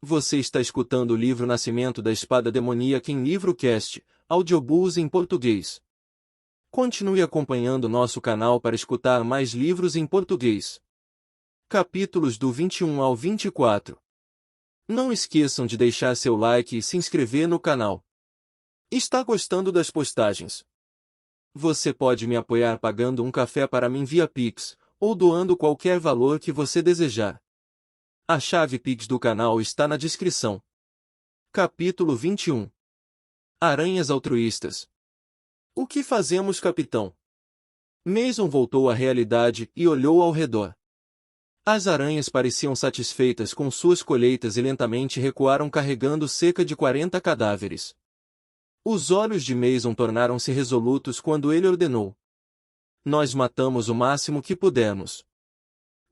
Você está escutando o livro Nascimento da Espada Demoníaca em Livrocast, audiobooks em português. Continue acompanhando nosso canal para escutar mais livros em português. Capítulos do 21 ao 24. Não esqueçam de deixar seu like e se inscrever no canal. Está gostando das postagens? Você pode me apoiar pagando um café para mim via Pix, ou doando qualquer valor que você desejar. A chave Pix do canal está na descrição. Capítulo 21. Aranhas altruístas. O que fazemos, capitão? Mason voltou à realidade e olhou ao redor. As aranhas pareciam satisfeitas com suas colheitas e lentamente recuaram carregando cerca de 40 cadáveres. Os olhos de Mason tornaram-se resolutos quando ele ordenou: nós matamos o máximo que pudermos.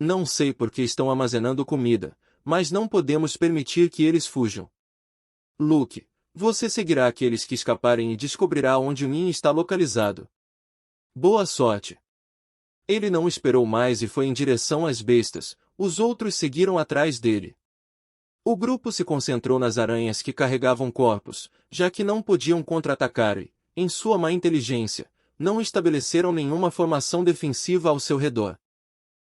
Não sei por que estão armazenando comida, mas não podemos permitir que eles fujam. Luke, você seguirá aqueles que escaparem e descobrirá onde o ninho está localizado. Boa sorte. Ele não esperou mais e foi em direção às bestas, os outros seguiram atrás dele. O grupo se concentrou nas aranhas que carregavam corpos, já que não podiam contra-atacar e, em sua má inteligência, não estabeleceram nenhuma formação defensiva ao seu redor.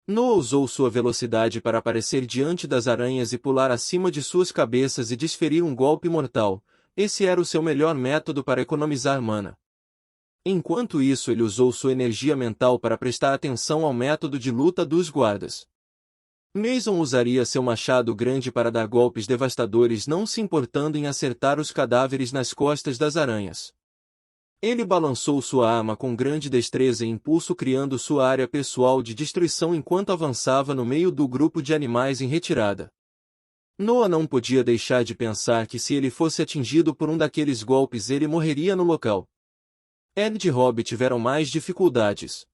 Noah usou sua velocidade para aparecer diante das aranhas e pular acima de suas cabeças e desferir um golpe mortal. Esse era o seu melhor método para economizar mana. Enquanto isso, ele usou sua energia mental para prestar atenção ao método de luta dos guardas. Mason usaria seu machado grande para dar golpes devastadores, não se importando em acertar os cadáveres nas costas das aranhas. Ele balançou sua arma com grande destreza e impulso, criando sua área pessoal de destruição enquanto avançava no meio do grupo de animais em retirada. Noah não podia deixar de pensar que se ele fosse atingido por um daqueles golpes ele morreria no local. Ed e Rob tiveram mais dificuldades.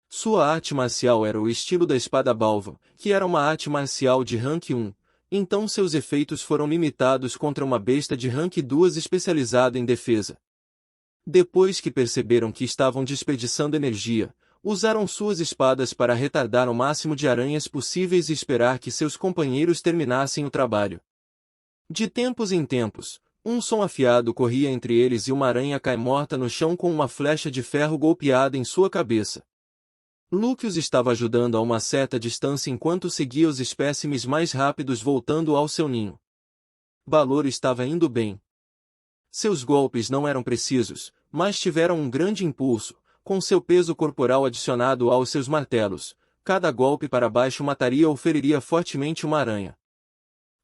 Sua arte marcial era o estilo da espada balva, que era uma arte marcial de rank 1, então seus efeitos foram limitados contra uma besta de rank 2 especializada em defesa. Depois que perceberam que estavam desperdiçando energia, usaram suas espadas para retardar o máximo de aranhas possíveis e esperar que seus companheiros terminassem o trabalho. De tempos em tempos, um som afiado corria entre eles e uma aranha cai morta no chão com uma flecha de ferro golpeada em sua cabeça. Luke os estava ajudando a uma certa distância enquanto seguia os espécimes mais rápidos voltando ao seu ninho. Balor estava indo bem. Seus golpes não eram precisos, mas tiveram um grande impulso, com seu peso corporal adicionado aos seus martelos. Cada golpe para baixo mataria ou feriria fortemente uma aranha.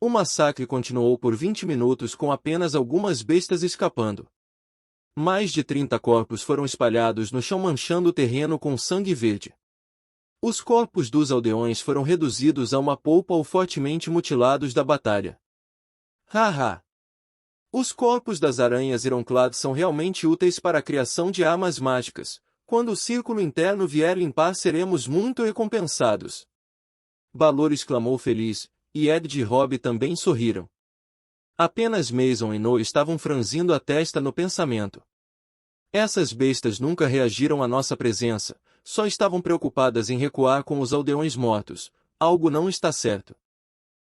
O massacre continuou por 20 minutos com apenas algumas bestas escapando. Mais de 30 corpos foram espalhados no chão, manchando o terreno com sangue verde. Os corpos dos aldeões foram reduzidos a uma polpa ou fortemente mutilados da batalha. Haha! Os corpos das aranhas ironcladas são realmente úteis para a criação de armas mágicas. Quando o círculo interno vier limpar, seremos muito recompensados. Balor exclamou feliz, e Ed e Rob também sorriram. Apenas Mason e Noah estavam franzindo a testa no pensamento. Essas bestas nunca reagiram à nossa presença, só estavam preocupadas em recuar com os aldeões mortos. Algo não está certo.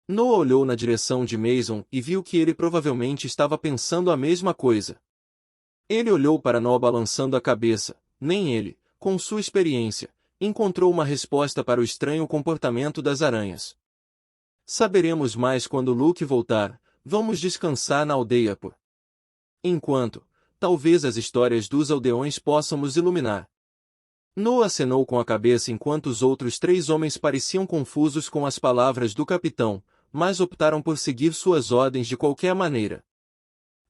Noah olhou na direção de Mason e viu que ele provavelmente estava pensando a mesma coisa. Ele olhou para Noah balançando a cabeça. Nem ele, com sua experiência, encontrou uma resposta para o estranho comportamento das aranhas. Saberemos mais quando Luke voltar. Vamos descansar na aldeia por enquanto. Talvez as histórias dos aldeões possam nos iluminar. Noah acenou com a cabeça enquanto os outros 3 homens pareciam confusos com as palavras do capitão, mas optaram por seguir suas ordens de qualquer maneira.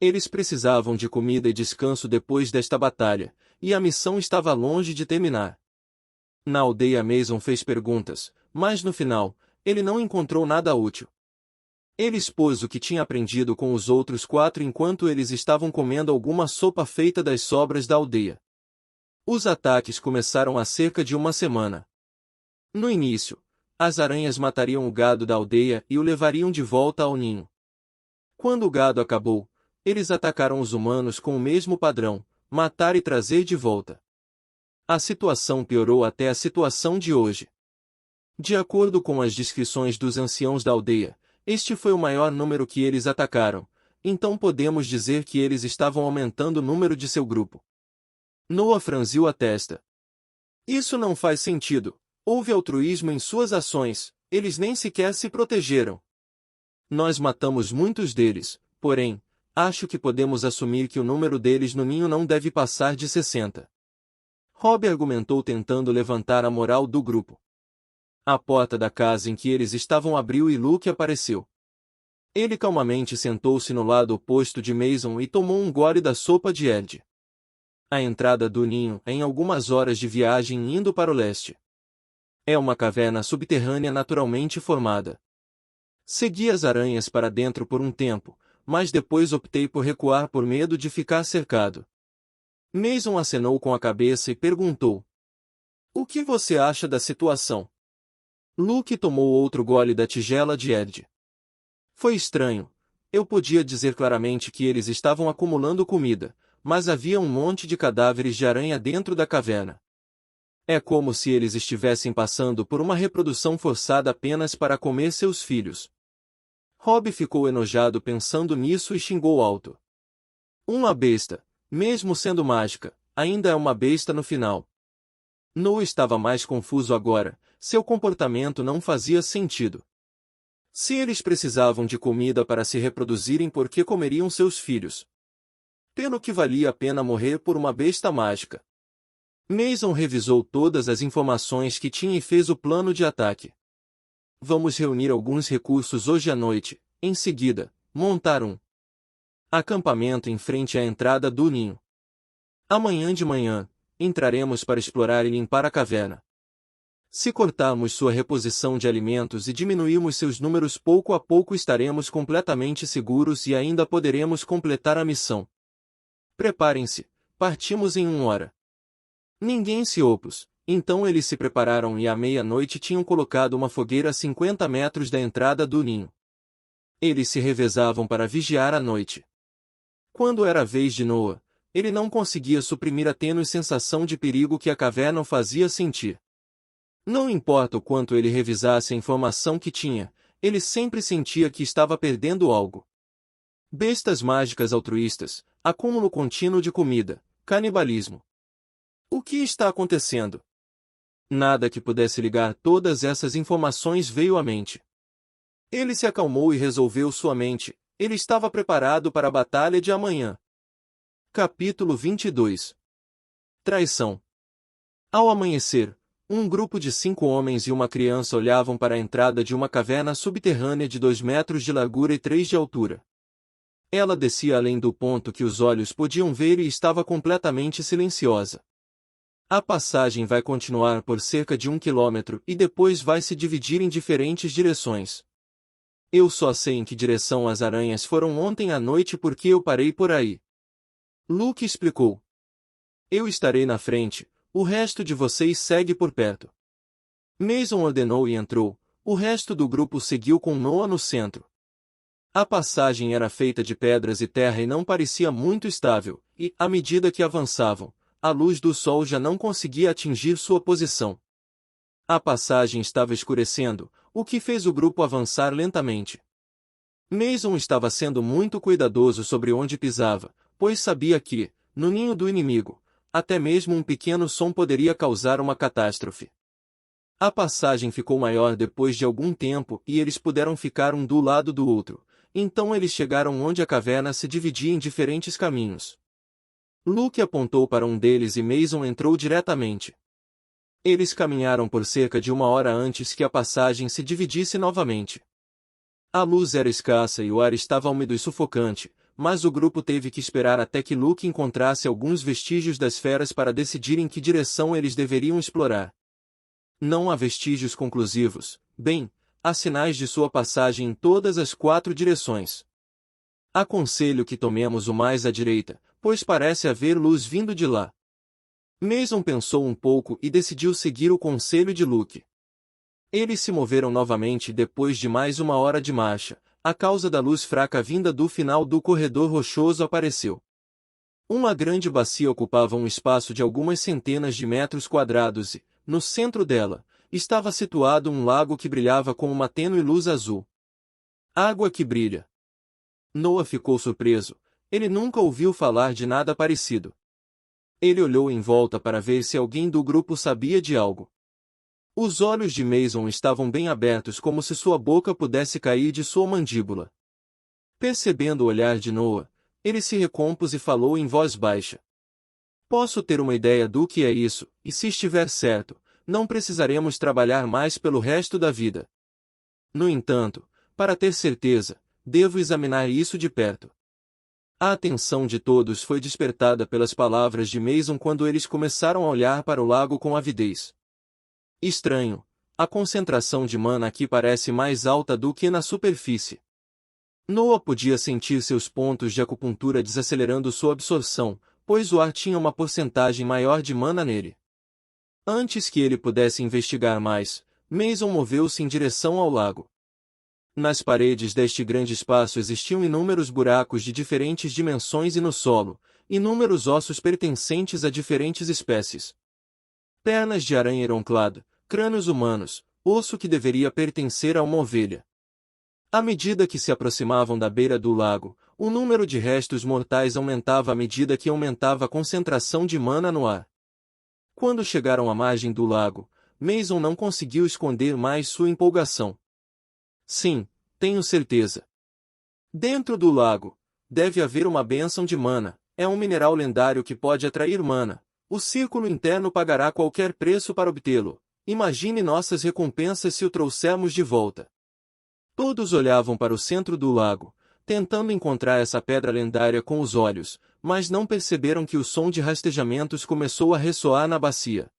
Eles precisavam de comida e descanso depois desta batalha, e a missão estava longe de terminar. Na aldeia, Mason fez perguntas, mas no final, ele não encontrou nada útil. Ele expôs o que tinha aprendido com os outros 4 enquanto eles estavam comendo alguma sopa feita das sobras da aldeia. Os ataques começaram há cerca de uma semana. No início, as aranhas matariam o gado da aldeia e o levariam de volta ao ninho. Quando o gado acabou, eles atacaram os humanos com o mesmo padrão: matar e trazer de volta. A situação piorou até a situação de hoje. De acordo com as descrições dos anciãos da aldeia, Este foi o maior número que eles atacaram, então podemos dizer que eles estavam aumentando o número de seu grupo. Noah franziu a testa. Isso não faz sentido. Houve altruísmo em suas ações, eles nem sequer se protegeram. Nós matamos muitos deles, porém, acho que podemos assumir que o número deles no ninho não deve passar de 60. Rob argumentou tentando levantar a moral do grupo. A porta da casa em que eles estavam abriu e Luke apareceu. Ele calmamente sentou-se no lado oposto de Mason e tomou um gole da sopa de Ed. A entrada do ninho é em algumas horas de viagem indo para o leste. É uma caverna subterrânea naturalmente formada. Segui as aranhas para dentro por um tempo, mas depois optei por recuar por medo de ficar cercado. Mason acenou com a cabeça e perguntou: "O que você acha da situação?" Luke tomou outro gole da tigela de Ed. Foi estranho. Eu podia dizer claramente que eles estavam acumulando comida, mas havia um monte de cadáveres de aranha dentro da caverna. É como se eles estivessem passando por uma reprodução forçada apenas para comer seus filhos. Rob ficou enojado pensando nisso e xingou alto. Uma besta, mesmo sendo mágica, ainda é uma besta no final. Noah estava mais confuso agora, seu comportamento não fazia sentido. Se eles precisavam de comida para se reproduzirem, por que comeriam seus filhos? Pelo que valia a pena morrer por uma besta mágica. Mason revisou todas as informações que tinha e fez o plano de ataque. Vamos reunir alguns recursos hoje à noite, em seguida, montar um acampamento em frente à entrada do ninho. Amanhã de manhã, entraremos para explorar e limpar a caverna. Se cortarmos sua reposição de alimentos e diminuirmos seus números pouco a pouco, estaremos completamente seguros e ainda poderemos completar a missão. Preparem-se, partimos em 1 hora. Ninguém se opôs, então eles se prepararam e à meia-noite tinham colocado uma fogueira a 50 metros da entrada do ninho. Eles se revezavam para vigiar à noite. Quando era a vez de Noah, ele não conseguia suprimir a tênue sensação de perigo que a caverna o fazia sentir. Não importa o quanto ele revisasse a informação que tinha, ele sempre sentia que estava perdendo algo. Bestas mágicas altruístas, acúmulo contínuo de comida, canibalismo. O que está acontecendo? Nada que pudesse ligar todas essas informações veio à mente. Ele se acalmou e resolveu sua mente, ele estava preparado para a batalha de amanhã. Capítulo 22. Traição. Ao amanhecer, um grupo de 5 homens e uma criança olhavam para a entrada de uma caverna subterrânea de 2 metros de largura e 3 de altura. Ela descia além do ponto que os olhos podiam ver e estava completamente silenciosa. A passagem vai continuar por cerca de 1 quilômetro e depois vai se dividir em diferentes direções. Eu só sei em que direção as aranhas foram ontem à noite porque eu parei por aí. Luke explicou. Eu estarei na frente, o resto de vocês segue por perto. Mason ordenou e entrou, o resto do grupo seguiu com Noah no centro. A passagem era feita de pedras e terra e não parecia muito estável, e, à medida que avançavam, a luz do sol já não conseguia atingir sua posição. A passagem estava escurecendo, o que fez o grupo avançar lentamente. Mason estava sendo muito cuidadoso sobre onde pisava, pois sabia que, no ninho do inimigo, até mesmo um pequeno som poderia causar uma catástrofe. A passagem ficou maior depois de algum tempo e eles puderam ficar um do lado do outro, então eles chegaram onde a caverna se dividia em diferentes caminhos. Luke apontou para um deles e Mason entrou diretamente. Eles caminharam por cerca de 1 hora antes que a passagem se dividisse novamente. A luz era escassa e o ar estava úmido e sufocante, mas o grupo teve que esperar até que Luke encontrasse alguns vestígios das feras para decidir em que direção eles deveriam explorar. Não há vestígios conclusivos, bem, há sinais de sua passagem em todas as 4 direções. Aconselho que tomemos o mais à direita, pois parece haver luz vindo de lá. Mason pensou um pouco e decidiu seguir o conselho de Luke. Eles se moveram novamente depois de mais 1 hora de marcha, a causa da luz fraca vinda do final do corredor rochoso apareceu. Uma grande bacia ocupava um espaço de algumas centenas de metros quadrados e, no centro dela, estava situado um lago que brilhava com uma tênue luz azul. Água que brilha. Noa ficou surpreso. Ele nunca ouviu falar de nada parecido. Ele olhou em volta para ver se alguém do grupo sabia de algo. Os olhos de Mason estavam bem abertos, como se sua boca pudesse cair de sua mandíbula. Percebendo o olhar de Noa, ele se recompôs e falou em voz baixa. Posso ter uma ideia do que é isso, e se estiver certo, não precisaremos trabalhar mais pelo resto da vida. No entanto, para ter certeza, devo examinar isso de perto. A atenção de todos foi despertada pelas palavras de Mason quando eles começaram a olhar para o lago com avidez. Estranho, a concentração de mana aqui parece mais alta do que na superfície. Noa podia sentir seus pontos de acupuntura desacelerando sua absorção, pois o ar tinha uma porcentagem maior de mana nele. Antes que ele pudesse investigar mais, Mason moveu-se em direção ao lago. Nas paredes deste grande espaço existiam inúmeros buracos de diferentes dimensões e no solo, inúmeros ossos pertencentes a diferentes espécies. Pernas de aranha eronclada, crânios humanos, osso que deveria pertencer a uma ovelha. À medida que se aproximavam da beira do lago, o número de restos mortais aumentava à medida que aumentava a concentração de mana no ar. Quando chegaram à margem do lago, Mason não conseguiu esconder mais sua empolgação. Sim, tenho certeza. Dentro do lago, deve haver uma bênção de mana. É um mineral lendário que pode atrair mana. O círculo interno pagará qualquer preço para obtê-lo. Imagine nossas recompensas se o trouxermos de volta. Todos olhavam para o centro do lago, tentando encontrar essa pedra lendária com os olhos, mas não perceberam que o som de rastejamentos começou a ressoar na bacia.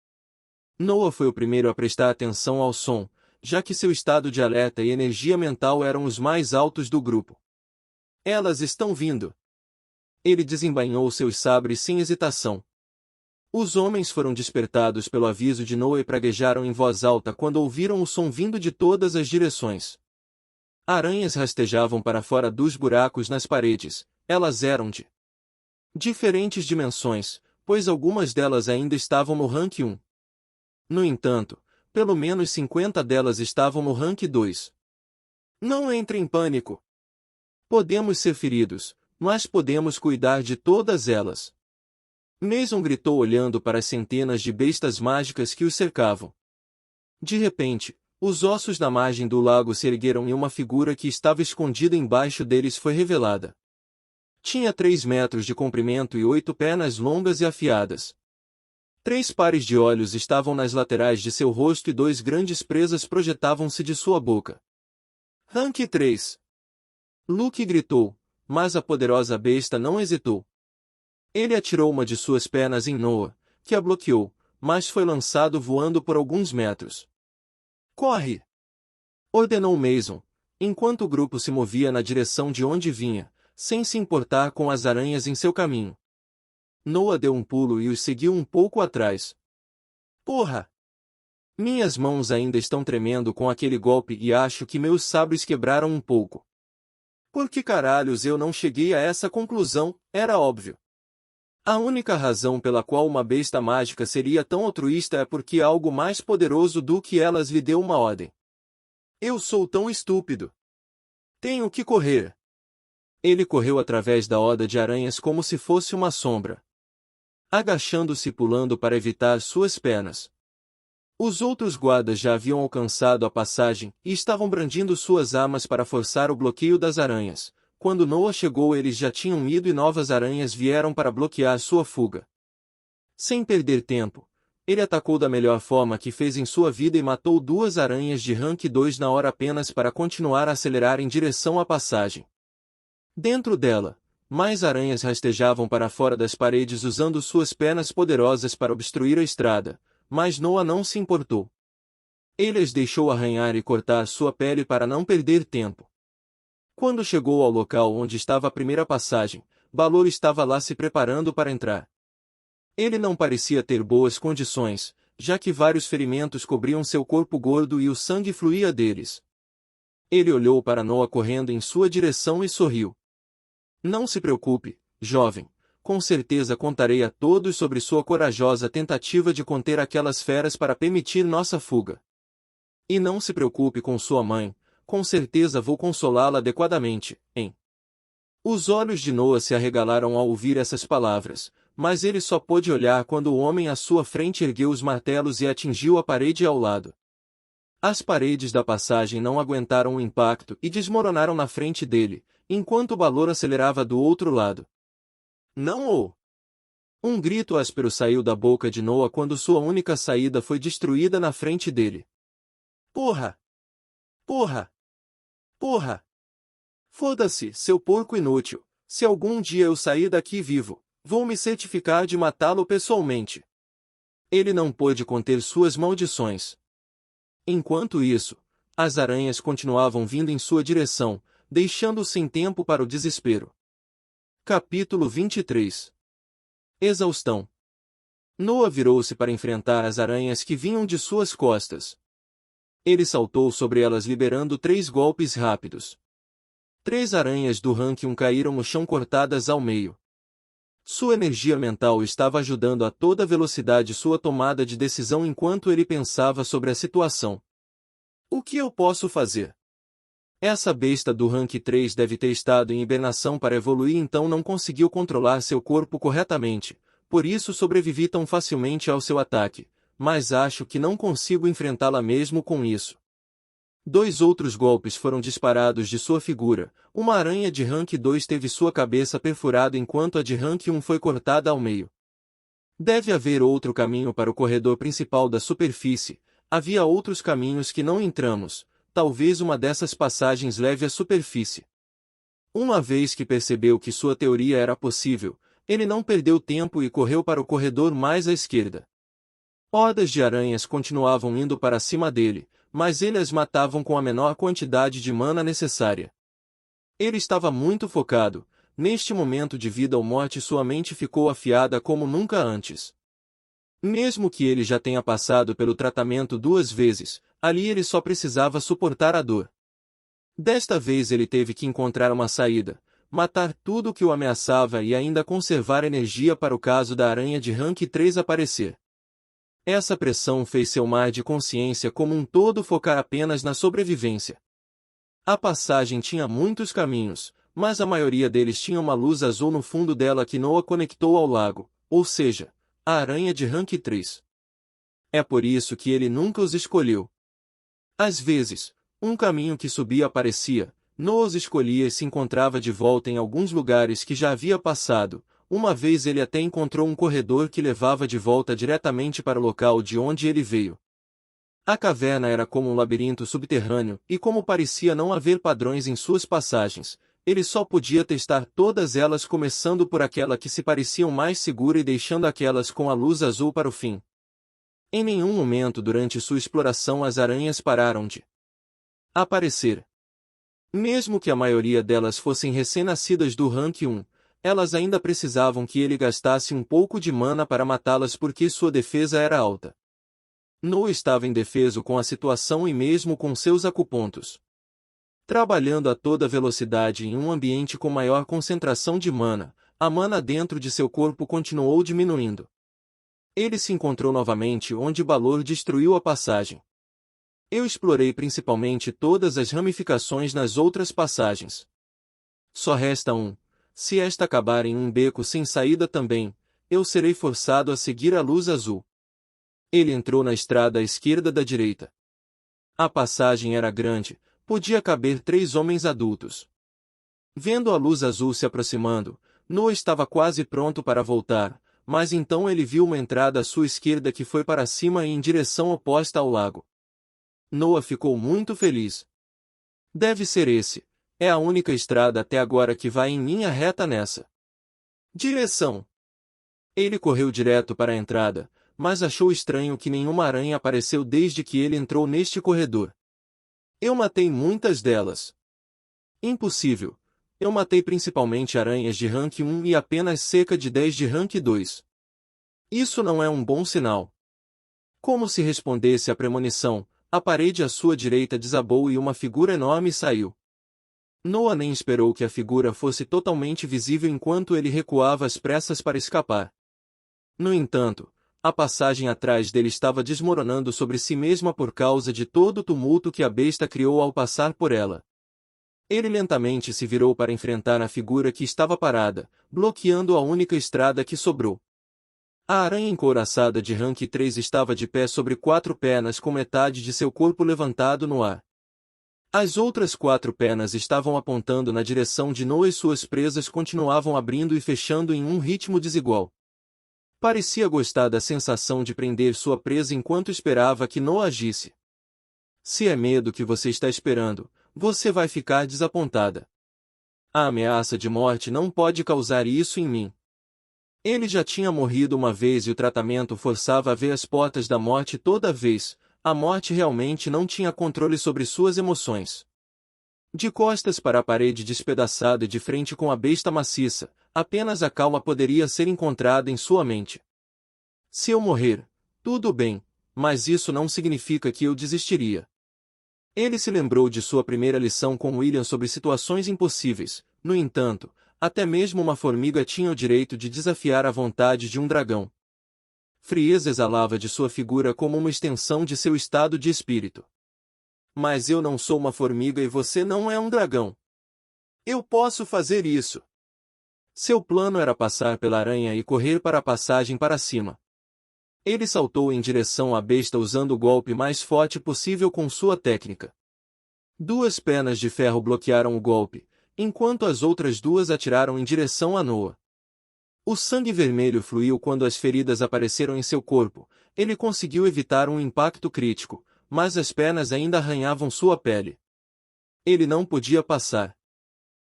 Noa foi o primeiro a prestar atenção ao som, já que seu estado de alerta e energia mental eram os mais altos do grupo. Elas estão vindo. Ele desembainhou seus sabres sem hesitação. Os homens foram despertados pelo aviso de Noa e praguejaram em voz alta quando ouviram o som vindo de todas as direções. Aranhas rastejavam para fora dos buracos nas paredes. Elas eram de diferentes dimensões, pois algumas delas ainda estavam no rank 1. No entanto, pelo menos 50 delas estavam no rank 2. Não entre em pânico. Podemos ser feridos, mas podemos cuidar de todas elas. Mason gritou olhando para as centenas de bestas mágicas que os cercavam. De repente, os ossos da margem do lago se ergueram e uma figura que estava escondida embaixo deles foi revelada. Tinha 3 metros de comprimento e 8 pernas longas e afiadas. 3 pares de olhos estavam nas laterais de seu rosto e 2 grandes presas projetavam-se de sua boca. Rank 3. Luke gritou, mas a poderosa besta não hesitou. Ele atirou uma de suas pernas em Noa, que a bloqueou, mas foi lançado voando por alguns metros. Corre! Ordenou Mason, enquanto o grupo se movia na direção de onde vinha, sem se importar com as aranhas em seu caminho. Noa deu um pulo e os seguiu um pouco atrás. Porra! Minhas mãos ainda estão tremendo com aquele golpe e acho que meus sabres quebraram um pouco. Por que caralhos eu não cheguei a essa conclusão? Era óbvio. A única razão pela qual uma besta mágica seria tão altruísta é porque algo mais poderoso do que elas lhe deu uma ordem. Eu sou tão estúpido. Tenho que correr. Ele correu através da horda de aranhas como se fosse uma sombra, agachando-se e pulando para evitar suas pernas. Os outros guardas já haviam alcançado a passagem e estavam brandindo suas armas para forçar o bloqueio das aranhas. Quando Noa chegou, eles já tinham ido e novas aranhas vieram para bloquear sua fuga. Sem perder tempo, ele atacou da melhor forma que fez em sua vida e matou 2 aranhas de rank 2 na hora apenas para continuar a acelerar em direção à passagem. Dentro dela, mais aranhas rastejavam para fora das paredes usando suas pernas poderosas para obstruir a estrada, mas Noa não se importou. Ele as deixou arranhar e cortar sua pele para não perder tempo. Quando chegou ao local onde estava a primeira passagem, Balor estava lá se preparando para entrar. Ele não parecia ter boas condições, já que vários ferimentos cobriam seu corpo gordo e o sangue fluía deles. Ele olhou para Noa correndo em sua direção e sorriu. Não se preocupe, jovem, com certeza contarei a todos sobre sua corajosa tentativa de conter aquelas feras para permitir nossa fuga. E não se preocupe com sua mãe, com certeza vou consolá-la adequadamente, hein? Os olhos de Noa se arregalaram ao ouvir essas palavras, mas ele só pôde olhar quando o homem à sua frente ergueu os martelos e atingiu a parede ao lado. As paredes da passagem não aguentaram o impacto e desmoronaram na frente dele, enquanto o balor acelerava do outro lado. Não ou! Um grito áspero saiu da boca de Noa quando sua única saída foi destruída na frente dele. Porra! Porra! Porra! Foda-se, seu porco inútil! Se algum dia eu sair daqui vivo, vou me certificar de matá-lo pessoalmente. Ele não pôde conter suas maldições. Enquanto isso, as aranhas continuavam vindo em sua direção, deixando-o sem tempo para o desespero. Capítulo 23. Exaustão. Noa virou-se para enfrentar as aranhas que vinham de suas costas. Ele saltou sobre elas liberando 3 golpes rápidos. 3 aranhas do rank 1 caíram no chão cortadas ao meio. Sua energia mental estava ajudando a toda velocidade sua tomada de decisão enquanto ele pensava sobre a situação. O que eu posso fazer? Essa besta do rank 3 deve ter estado em hibernação para evoluir, então não conseguiu controlar seu corpo corretamente, por isso sobrevivi tão facilmente ao seu ataque, mas acho que não consigo enfrentá-la mesmo com isso. 2 outros golpes foram disparados de sua figura. Uma aranha de rank 2 teve sua cabeça perfurada enquanto a de rank 1 foi cortada ao meio. Deve haver outro caminho para o corredor principal da superfície. Havia outros caminhos que não entramos. Talvez uma dessas passagens leve à superfície. Uma vez que percebeu que sua teoria era possível, ele não perdeu tempo e correu para o corredor mais à esquerda. Hordas de aranhas continuavam indo para cima dele, mas ele as matavam com a menor quantidade de mana necessária. Ele estava muito focado. Neste momento de vida ou morte sua mente ficou afiada como nunca antes. Mesmo que ele já tenha passado pelo tratamento 2 vezes, ali ele só precisava suportar a dor. Desta vez ele teve que encontrar uma saída, matar tudo o que o ameaçava e ainda conservar energia para o caso da aranha de rank 3 aparecer. Essa pressão fez seu mar de consciência como um todo focar apenas na sobrevivência. A passagem tinha muitos caminhos, mas a maioria deles tinha uma luz azul no fundo dela que Noa conectou ao lago, ou seja, a aranha de rank 3. É por isso que ele nunca os escolheu. Às vezes, um caminho que subia aparecia, Noa os escolhia e se encontrava de volta em alguns lugares que já havia passado. Uma vez ele até encontrou um corredor que levava de volta diretamente para o local de onde ele veio. A caverna era como um labirinto subterrâneo, e como parecia não haver padrões em suas passagens, ele só podia testar todas elas começando por aquela que se pareciam mais segura e deixando aquelas com a luz azul para o fim. Em nenhum momento durante sua exploração as aranhas pararam de aparecer. Mesmo que a maioria delas fossem recém-nascidas do rank 1, elas ainda precisavam que ele gastasse um pouco de mana para matá-las porque sua defesa era alta. Noa estava indefeso com a situação e mesmo com seus acupontos. Trabalhando a toda velocidade em um ambiente com maior concentração de mana, a mana dentro de seu corpo continuou diminuindo. Ele se encontrou novamente onde Balor destruiu a passagem. Eu explorei principalmente todas as ramificações nas outras passagens. Só resta um. Se esta acabar em um beco sem saída também, eu serei forçado a seguir a luz azul. Ele entrou na estrada à esquerda da direita. A passagem era grande, podia caber 3 homens adultos. Vendo a luz azul se aproximando, Noa estava quase pronto para voltar, mas então ele viu uma entrada à sua esquerda que foi para cima e em direção oposta ao lago. Noa ficou muito feliz. Deve ser esse. É a única estrada até agora que vai em linha reta nessa direção. Ele correu direto para a entrada, mas achou estranho que nenhuma aranha apareceu desde que ele entrou neste corredor. Eu matei muitas delas. Impossível. Eu matei principalmente aranhas de rank 1 e apenas cerca de 10 de rank 2. Isso não é um bom sinal. Como se respondesse à premonição, a parede à sua direita desabou e uma figura enorme saiu. Noa nem esperou que a figura fosse totalmente visível enquanto ele recuava às pressas para escapar. No entanto, A passagem atrás dele estava desmoronando sobre si mesma por causa de todo o tumulto que a besta criou ao passar por ela. Ele lentamente se virou para enfrentar a figura que estava parada, bloqueando a única estrada que sobrou. A aranha encouraçada de rank 3 estava de pé sobre 4 pernas com metade de seu corpo levantado no ar. As outras 4 pernas estavam apontando na direção de Noah e suas presas continuavam abrindo e fechando em um ritmo desigual. Parecia gostar da sensação de prender sua presa enquanto esperava que Noah agisse. Se é medo que você está esperando, você vai ficar desapontada. A ameaça de morte não pode causar isso em mim. Ele já tinha morrido uma vez e o tratamento forçava a ver as portas da morte toda vez. A morte realmente não tinha controle sobre suas emoções. De costas para a parede despedaçada e de frente com a besta maciça, apenas a calma poderia ser encontrada em sua mente. Se eu morrer, tudo bem, mas isso não significa que eu desistiria. Ele se lembrou de sua primeira lição com William sobre situações impossíveis. No entanto, até mesmo uma formiga tinha o direito de desafiar a vontade de um dragão. Frieza exalava de sua figura como uma extensão de seu estado de espírito. Mas eu não sou uma formiga e você não é um dragão. Eu posso fazer isso. Seu plano era passar pela aranha e correr para a passagem para cima. Ele saltou em direção à besta usando o golpe mais forte possível com sua técnica. 2 pernas de ferro bloquearam o golpe, enquanto as outras 2 atiraram em direção a Noah. O sangue vermelho fluiu quando as feridas apareceram em seu corpo. Ele conseguiu evitar um impacto crítico, mas as pernas ainda arranhavam sua pele. Ele não podia passar.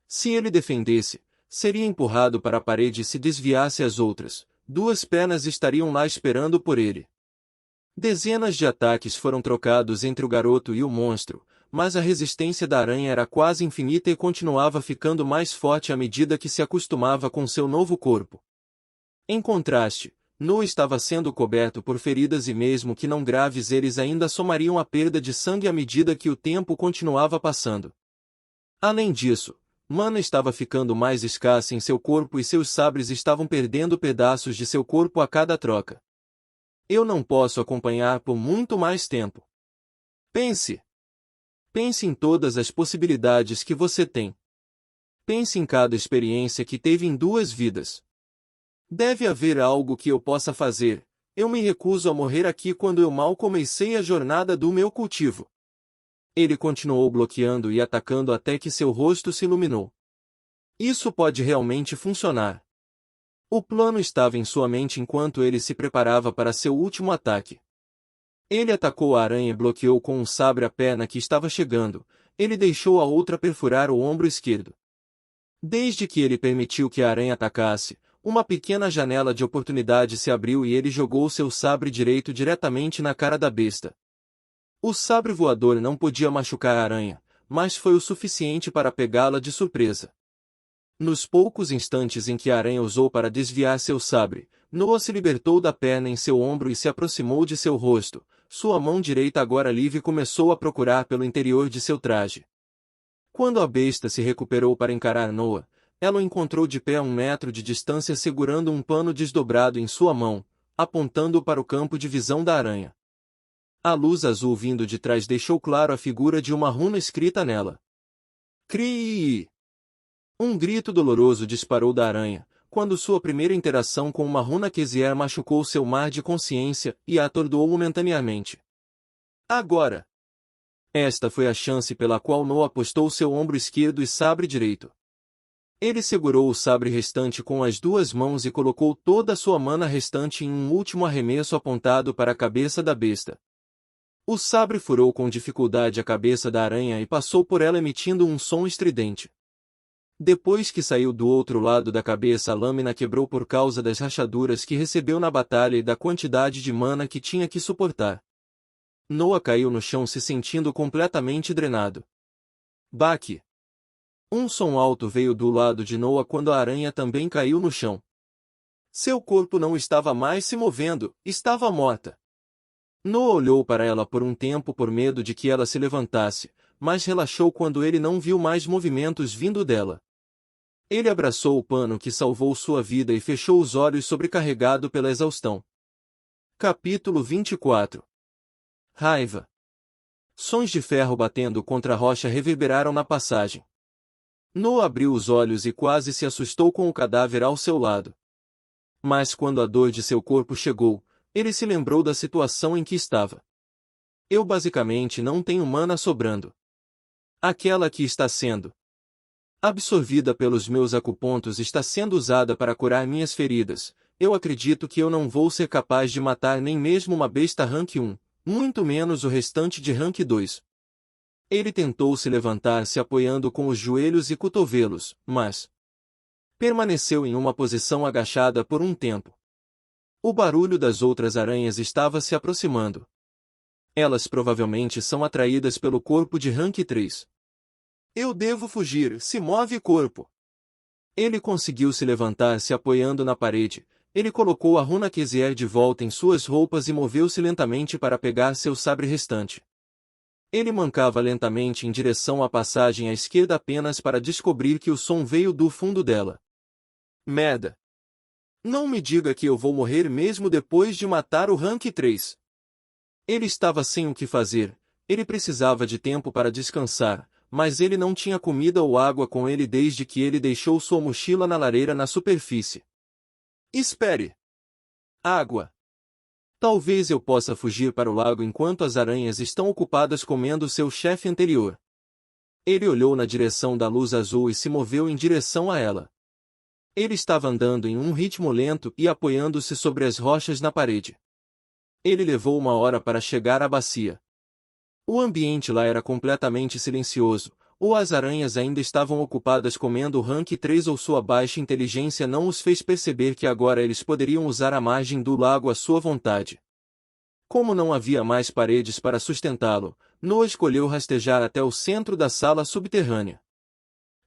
Se ele defendesse, seria empurrado para a parede e se desviasse as outras. 2 pernas estariam lá esperando por ele. Dezenas de ataques foram trocados entre o garoto e o monstro, mas a resistência da aranha era quase infinita e continuava ficando mais forte à medida que se acostumava com seu novo corpo. Em contraste, Noah estava sendo coberto por feridas e mesmo que não graves eles ainda somariam a perda de sangue à medida que o tempo continuava passando. Além disso, mana estava ficando mais escassa em seu corpo e seus sabres estavam perdendo pedaços de seu corpo a cada troca. Eu não posso acompanhar por muito mais tempo. Pense. Pense em todas as possibilidades que você tem. Pense em cada experiência que teve em 2 vidas. Deve haver algo que eu possa fazer. Eu me recuso a morrer aqui quando eu mal comecei a jornada do meu cultivo. Ele continuou bloqueando e atacando até que seu rosto se iluminou. Isso pode realmente funcionar. O plano estava em sua mente enquanto ele se preparava para seu último ataque. Ele atacou a aranha e bloqueou com um sabre a perna que estava chegando. Ele deixou a outra perfurar o ombro esquerdo. Desde que ele permitiu que a aranha atacasse, uma pequena janela de oportunidade se abriu e ele jogou seu sabre direito diretamente na cara da besta. O sabre voador não podia machucar a aranha, mas foi o suficiente para pegá-la de surpresa. Nos poucos instantes em que a aranha usou para desviar seu sabre, Noah se libertou da perna em seu ombro e se aproximou de seu rosto. Sua mão direita agora livre começou a procurar pelo interior de seu traje. Quando a besta se recuperou para encarar Noah, ela o encontrou de pé a 1 metro de distância segurando um pano desdobrado em sua mão, apontando para o campo de visão da aranha. A luz azul vindo de trás deixou claro a figura de uma runa escrita nela. Crii! Um grito doloroso disparou da aranha, quando sua primeira interação com uma runa Kezier machucou seu mar de consciência e a atordoou momentaneamente. Agora! Esta foi a chance pela qual Noah apostou seu ombro esquerdo e sabre direito. Ele segurou o sabre restante com as 2 mãos e colocou toda a sua mana restante em um último arremesso apontado para a cabeça da besta. O sabre furou com dificuldade a cabeça da aranha e passou por ela emitindo um som estridente. Depois que saiu do outro lado da cabeça, a lâmina quebrou por causa das rachaduras que recebeu na batalha e da quantidade de mana que tinha que suportar. Noah caiu no chão se sentindo completamente drenado. Baque! Um som alto veio do lado de Noah quando a aranha também caiu no chão. Seu corpo não estava mais se movendo, estava morta. Noah olhou para ela por um tempo por medo de que ela se levantasse, mas relaxou quando ele não viu mais movimentos vindo dela. Ele abraçou o pano que salvou sua vida e fechou os olhos sobrecarregado pela exaustão. Capítulo 24. Raiva. Sons de ferro batendo contra a rocha reverberaram na passagem. Noah abriu os olhos e quase se assustou com o cadáver ao seu lado. Mas quando a dor de seu corpo chegou, ele se lembrou da situação em que estava. Eu basicamente não tenho mana sobrando. Aquela que está sendo absorvida pelos meus acupontos está sendo usada para curar minhas feridas. Eu acredito que eu não vou ser capaz de matar nem mesmo uma besta rank 1, muito menos o restante de rank 2. Ele tentou se levantar se apoiando com os joelhos e cotovelos, mas permaneceu em uma posição agachada por um tempo. O barulho das outras aranhas estava se aproximando. Elas provavelmente são atraídas pelo corpo de rank 3. Eu devo fugir, se move corpo. Ele conseguiu se levantar se apoiando na parede. Ele colocou a runa Kezier de volta em suas roupas e moveu-se lentamente para pegar seu sabre restante. Ele mancava lentamente em direção à passagem à esquerda apenas para descobrir que o som veio do fundo dela. Merda! Não me diga que eu vou morrer mesmo depois de matar o rank 3. Ele estava sem o que fazer. Ele precisava de tempo para descansar, mas ele não tinha comida ou água com ele desde que ele deixou sua mochila na lareira na superfície. Espere! Água! Talvez eu possa fugir para o lago enquanto as aranhas estão ocupadas comendo seu chefe anterior. Ele olhou na direção da luz azul e se moveu em direção a ela. Ele estava andando em um ritmo lento e apoiando-se sobre as rochas na parede. Ele levou 1 hora para chegar à bacia. O ambiente lá era completamente silencioso, ou as aranhas ainda estavam ocupadas comendo o rank 3 ou sua baixa inteligência não os fez perceber que agora eles poderiam usar a margem do lago à sua vontade. Como não havia mais paredes para sustentá-lo, Noah escolheu rastejar até o centro da sala subterrânea.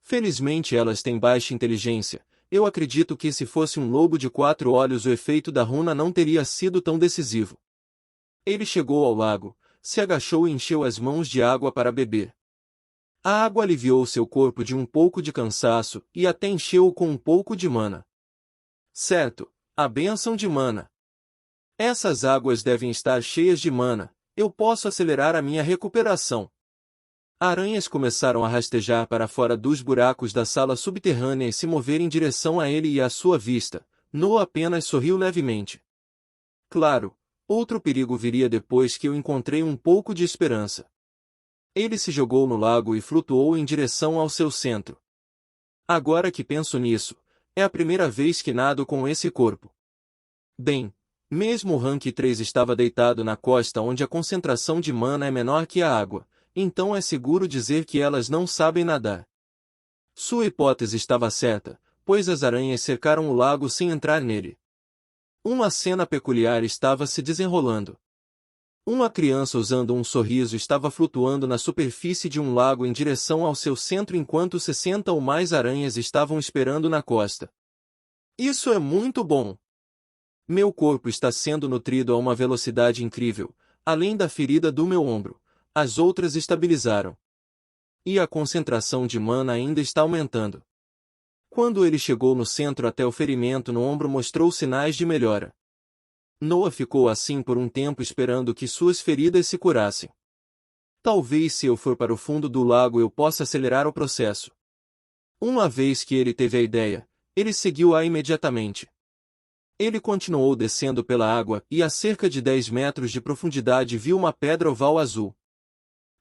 Felizmente elas têm baixa inteligência. Eu acredito que se fosse um lobo de 4 olhos o efeito da runa não teria sido tão decisivo. Ele chegou ao lago, se agachou e encheu as mãos de água para beber. A água aliviou seu corpo de um pouco de cansaço e até encheu-o com um pouco de mana. Certo, a bênção de mana. Essas águas devem estar cheias de mana, eu posso acelerar a minha recuperação. Aranhas começaram a rastejar para fora dos buracos da sala subterrânea e se mover em direção a ele e à sua vista. Noah apenas sorriu levemente. Claro, outro perigo viria depois que eu encontrei um pouco de esperança. Ele se jogou no lago e flutuou em direção ao seu centro. Agora que penso nisso, é a primeira vez que nado com esse corpo. Bem, mesmo o rank 3 estava deitado na costa onde a concentração de mana é menor que a água, então é seguro dizer que elas não sabem nadar. Sua hipótese estava certa, pois as aranhas cercaram o lago sem entrar nele. Uma cena peculiar estava se desenrolando. Uma criança usando um sorriso estava flutuando na superfície de um lago em direção ao seu centro enquanto 60 ou mais aranhas estavam esperando na costa. Isso é muito bom! Meu corpo está sendo nutrido a uma velocidade incrível, além da ferida do meu ombro. As outras estabilizaram. E a concentração de mana ainda está aumentando. Quando ele chegou no centro até o ferimento no ombro mostrou sinais de melhora. Noah ficou assim por um tempo esperando que suas feridas se curassem. Talvez se eu for para o fundo do lago eu possa acelerar o processo. Uma vez que ele teve a ideia, ele seguiu-a imediatamente. Ele continuou descendo pela água e a cerca de 10 metros de profundidade viu uma pedra oval azul.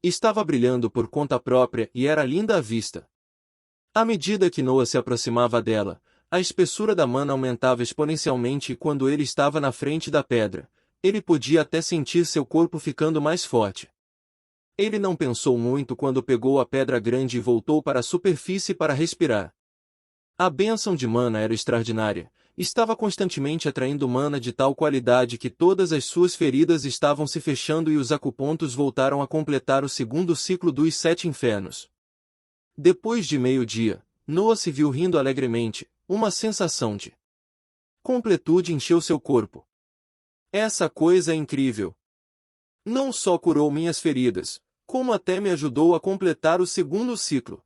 Estava brilhando por conta própria e era linda à vista. À medida que Noah se aproximava dela, a espessura da mana aumentava exponencialmente e quando ele estava na frente da pedra, ele podia até sentir seu corpo ficando mais forte. Ele não pensou muito quando pegou a pedra grande e voltou para a superfície para respirar. A bênção de mana era extraordinária, estava constantemente atraindo mana de tal qualidade que todas as suas feridas estavam se fechando e os acupontos voltaram a completar o segundo ciclo dos 7 infernos. Depois de meio-dia, Noah se viu rindo alegremente, uma sensação de completude encheu seu corpo. Essa coisa é incrível! Não só curou minhas feridas, como até me ajudou a completar o segundo ciclo.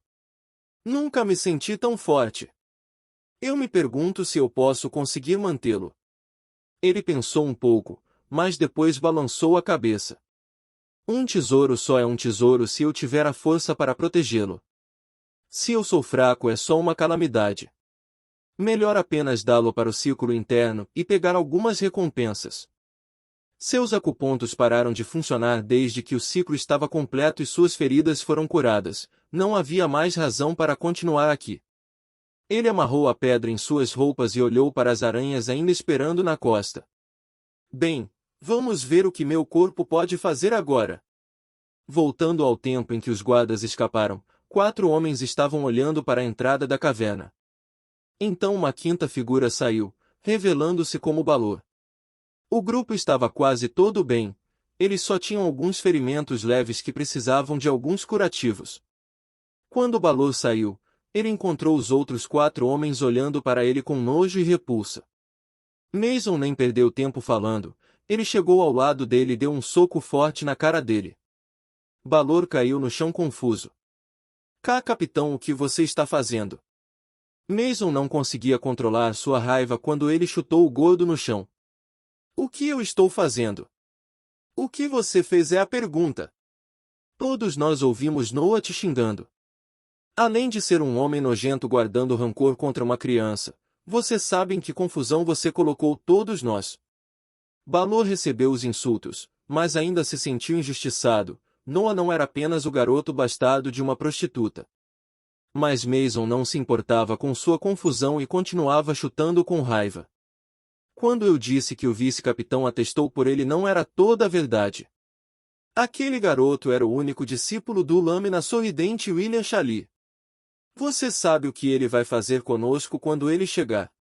Nunca me senti tão forte. Eu me pergunto se eu posso conseguir mantê-lo. Ele pensou um pouco, mas depois balançou a cabeça. Um tesouro só é um tesouro se eu tiver a força para protegê-lo. Se eu sou fraco é só uma calamidade. Melhor apenas dá-lo para o círculo interno e pegar algumas recompensas. Seus acupontos pararam de funcionar desde que o ciclo estava completo e suas feridas foram curadas. Não havia mais razão para continuar aqui. Ele amarrou a pedra em suas roupas e olhou para as aranhas ainda esperando na costa. Bem, vamos ver o que meu corpo pode fazer agora. Voltando ao tempo em que os guardas escaparam, 4 homens estavam olhando para a entrada da caverna. Então uma quinta figura saiu, revelando-se como Balor. O grupo estava quase todo bem, eles só tinham alguns ferimentos leves que precisavam de alguns curativos. Quando Balor saiu, ele encontrou os outros 4 homens olhando para ele com nojo e repulsa. Mason nem perdeu tempo falando, ele chegou ao lado dele e deu um soco forte na cara dele. Balor caiu no chão confuso. Capitão, o que você está fazendo? Mason não conseguia controlar sua raiva quando ele chutou o gordo no chão. O que eu estou fazendo? O que você fez é a pergunta. Todos nós ouvimos Noah te xingando. Além de ser um homem nojento guardando rancor contra uma criança, você sabe em que confusão você colocou todos nós. Balor recebeu os insultos, mas ainda se sentiu injustiçado. Noah não era apenas o garoto bastardo de uma prostituta. Mas Mason não se importava com sua confusão e continuava chutando com raiva. Quando eu disse que o vice-capitão atestou por ele não era toda a verdade. Aquele garoto era o único discípulo do lâmina sorridente William Chali. Você sabe o que ele vai fazer conosco quando ele chegar.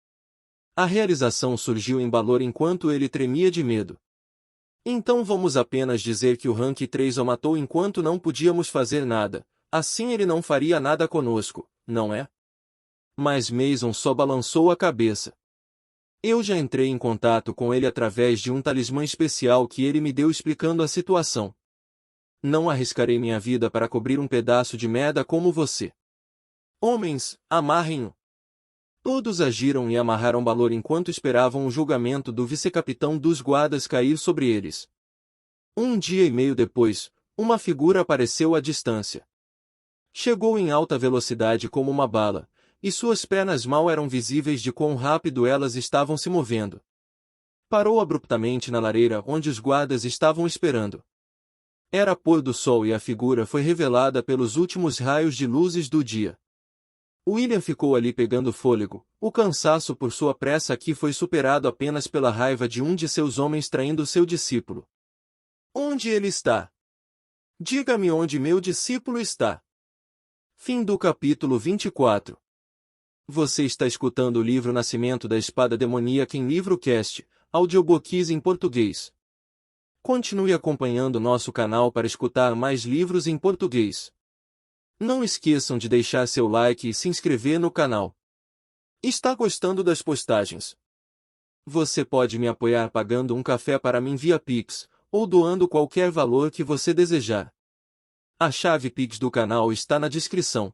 A realização surgiu em Balor enquanto ele tremia de medo. Então vamos apenas dizer que o Rank 3 o matou enquanto não podíamos fazer nada. Assim ele não faria nada conosco, não é? Mas Mason só balançou a cabeça. Eu já entrei em contato com ele através de um talismã especial que ele me deu explicando a situação. Não arriscarei minha vida para cobrir um pedaço de merda como você. Homens, amarrem-o. Todos agiram e amarraram Balor enquanto esperavam o julgamento do vice-capitão dos guardas cair sobre eles. 1 dia e meio depois, uma figura apareceu à distância. Chegou em alta velocidade como uma bala, e suas pernas mal eram visíveis de quão rápido elas estavam se movendo. Parou abruptamente na lareira onde os guardas estavam esperando. Era pôr do sol e a figura foi revelada pelos últimos raios de luzes do dia. William ficou ali pegando fôlego, o cansaço por sua pressa aqui foi superado apenas pela raiva de um de seus homens traindo seu discípulo. Onde ele está? Diga-me onde meu discípulo está. Fim do capítulo 24. Você está escutando o livro Nascimento da Espada Demoníaca em Livrocast, audiobooks em português. Continue acompanhando nosso canal para escutar mais livros em português. Não esqueçam de deixar seu like e se inscrever no canal. Está gostando das postagens? Você pode me apoiar pagando um café para mim via Pix, ou doando qualquer valor que você desejar. A chave Pix do canal está na descrição.